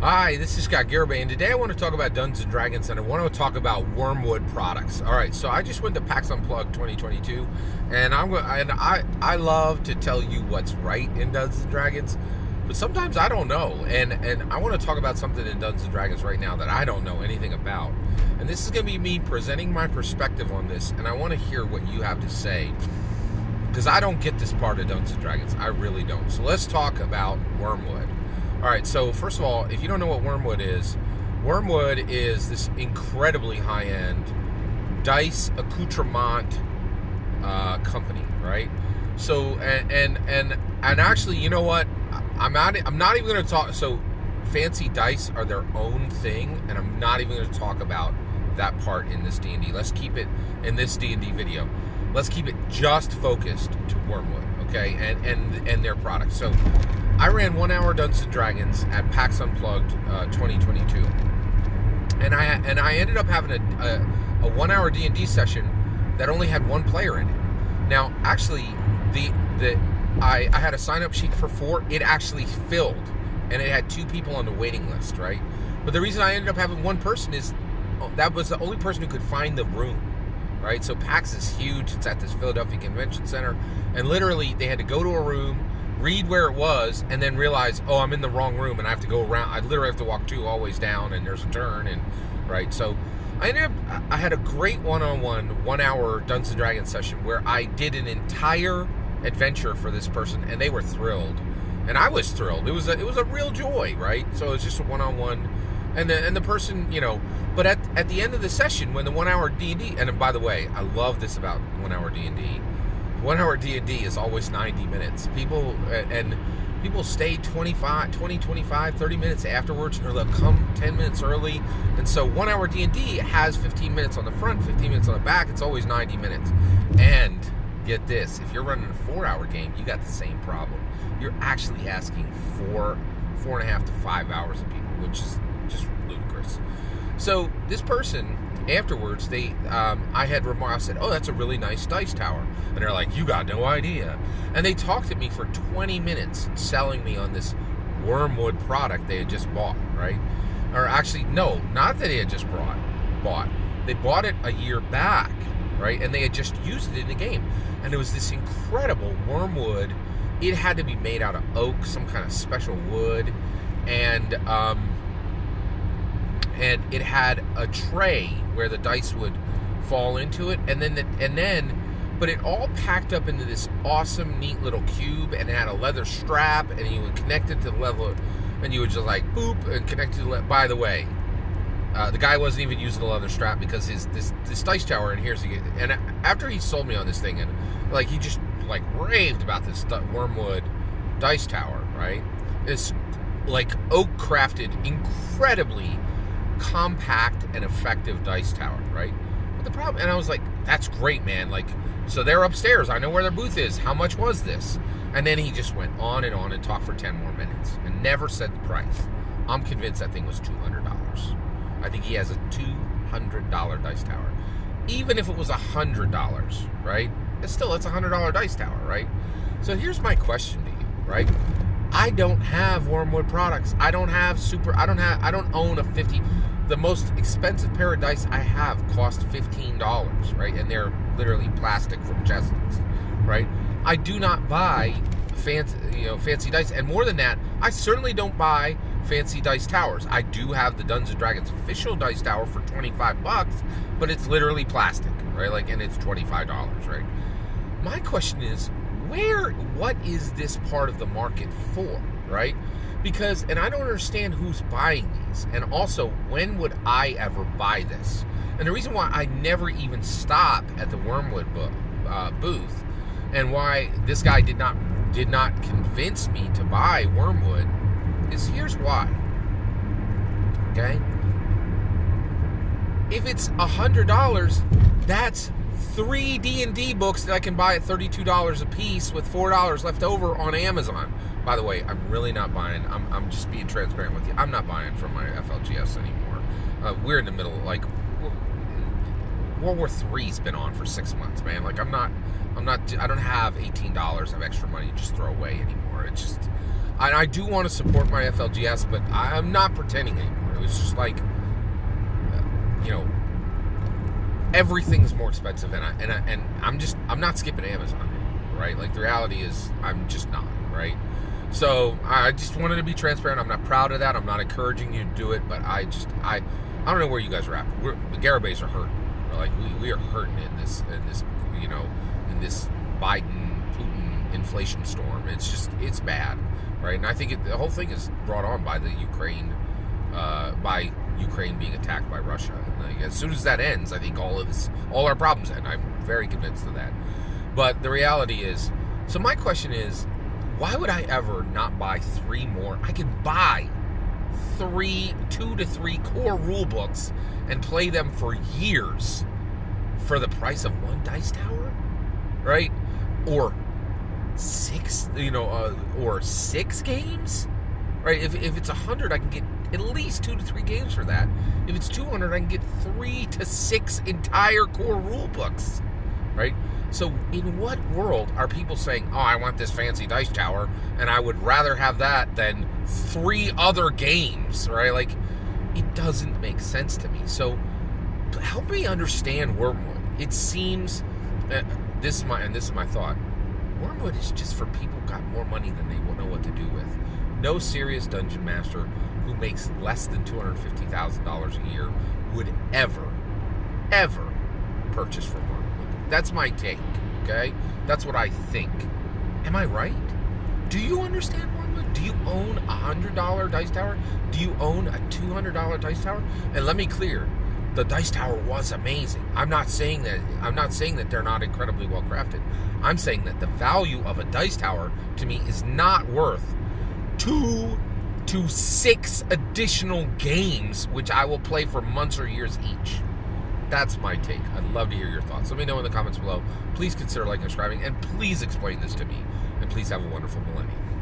Hi, this is Scott Garibay, and today I want to talk about Dungeons and Dragons, and I want to talk about Wyrmwood products. All right, so I just went to PAX Unplugged 2022, and I love to tell you what's right in Dungeons and Dragons, but sometimes I don't know, and I want to talk about something in Dungeons and Dragons right now that I don't know anything about, and this is going to be me presenting my perspective on this, and I want to hear what you have to say, because I don't get this part of Dungeons and Dragons. I really don't. So let's talk about Wyrmwood. All right, so first of all, if you don't know what Wyrmwood is this incredibly high-end dice accoutrement company, right? So and actually, you know what? I'm not even going to talk. So fancy dice are their own thing, and I'm not even going to talk about that part in this D&D. Let's keep it in this D&D video. Let's keep it just focused to Wyrmwood, okay, and their products. So I ran 1 hour Dungeons and Dragons at PAX Unplugged 2022, and I ended up having a 1 hour D&D session that only had one player in it. Now, actually, I had a sign up sheet for 4. It actually filled, and it had 2 people on the waiting list, right? But the reason I ended up having one person is that was the only person who could find the room. Right, so PAX is huge. It's at this Philadelphia Convention Center, and literally they had to go to a room, read where it was, and then realize, oh, I'm in the wrong room, and I have to go around. I literally have to walk 2 hallways down, and there's a turn, and right. So I had a great one-on-one 1 hour Dungeons and Dragons session where I did an entire adventure for this person, and they were thrilled, and I was thrilled. It was a real joy, right? So it's just a one-on-one. And the person, you know, but at the end of the session, when the 1 hour D&D, and by the way, I love this about 1 hour D&D. 1 hour D&D is always 90 minutes. People stay 20, 25, 30 minutes afterwards, or they'll come 10 minutes early. And so 1 hour D&D has 15 minutes on the front, 15 minutes on the back. It's always 90 minutes. And get this, if you're running a 4 hour game, you got the same problem. You're actually asking 4.5 to 5 hours of people, which is just ludicrous. So this person afterwards, I said, oh, that's a really nice dice tower, and they're like, you got no idea. And they talked to me for 20 minutes selling me on this Wyrmwood product they had just bought, right? Or actually, no, not that they had just bought. They bought it a year back, right? And they had just used it in the game, and it was this incredible Wyrmwood. It had to be made out of oak, some kind of special wood, and it had a tray where the dice would fall into it, but it all packed up into this awesome, neat little cube, and it had a leather strap, and you would connect it to the level, and you would just like boop and connect to the. By the way, the guy wasn't even using the leather strap because this dice tower, and after he sold me on this thing, and like he just like raved about this Wyrmwood dice tower, right? It's like oak crafted, incredibly compact and effective dice tower, right? But the problem, and I was like, that's great, man. Like, so they're upstairs. I know where their booth is. How much was this? And then he just went on and talked for 10 more minutes and never said the price. I'm convinced that thing was $200. I think he has a $200 dice tower. Even if it was $100, right? It's a $100 dice tower, right? So here's my question to you, right? I don't have Wyrmwood products. I don't own a 50. The most expensive pair of dice I have cost $15, right? And they're literally plastic from Chesnut's, right? I do not buy fancy dice, and more than that, I certainly don't buy fancy dice towers. I do have the Dungeons and Dragons official dice tower for $25, but it's literally plastic, right? Like, and it's $25, right? My question is, what is this part of the market for, right? Because, and I don't understand who's buying these, and also, when would I ever buy this? And the reason why I never even stop at the Wyrmwood booth, and why this guy did not convince me to buy Wyrmwood, is here's why. Okay? If it's $100, that's 3 D&D books that I can buy at $32 a piece with $4 left over on Amazon. By the way, I'm really not buying. I'm just being transparent with you. I'm not buying from my FLGS anymore. We're in the middle, like, World War III's been on for 6 months, man. Like, I don't have $18 of extra money to just throw away anymore. It's just, I do want to support my FLGS, but I'm not pretending anymore. It was just like, you know, everything's more expensive, and I'm not skipping Amazon anymore, right? Like, the reality is, I'm just not, right? So I just wanted to be transparent. I'm not proud of that. I'm not encouraging you to do it, but I don't know where you guys are at. The Garibays are hurting. Like, we are hurting in this you know, in this Biden-Putin inflation storm. It's bad, right? And I think the whole thing is brought on by the Ukraine being attacked by Russia. And like, as soon as that ends, I think all our problems end. I'm very convinced of that. But the reality is, so my question is, why would I ever not buy 3 more? I can buy 2 to 3 core rule books and play them for years for the price of 1 dice tower, right? Or 6, or 6 games, right? If it's 100, I can get at least 2 to 3 games for that. If it's 200, I can get 3 to 6 entire core rule books, right? So in what world are people saying, oh, I want this fancy dice tower, and I would rather have that than 3 other games, right? Like, it doesn't make sense to me. So help me understand Wyrmwood. It seems, this is my thought, Wyrmwood is just for people who got more money than they know what to do with. No serious dungeon master who makes less than $250,000 a year would ever purchase from Wyrmwood. That's my take, okay? That's what I think. Am I right? Do you understand Wyrmwood? Do you own a $100 dice tower? Do you own a $200 dice tower? And let me clear, the dice tower was amazing. I'm not saying that they're not incredibly well crafted. I'm saying that the value of a dice tower to me is not worth 2 to 6 additional games, which I will play for months or years each. That's my take. I'd love to hear your thoughts. Let me know in the comments below. Please consider liking and subscribing, and please explain this to me. And please have a wonderful millennium.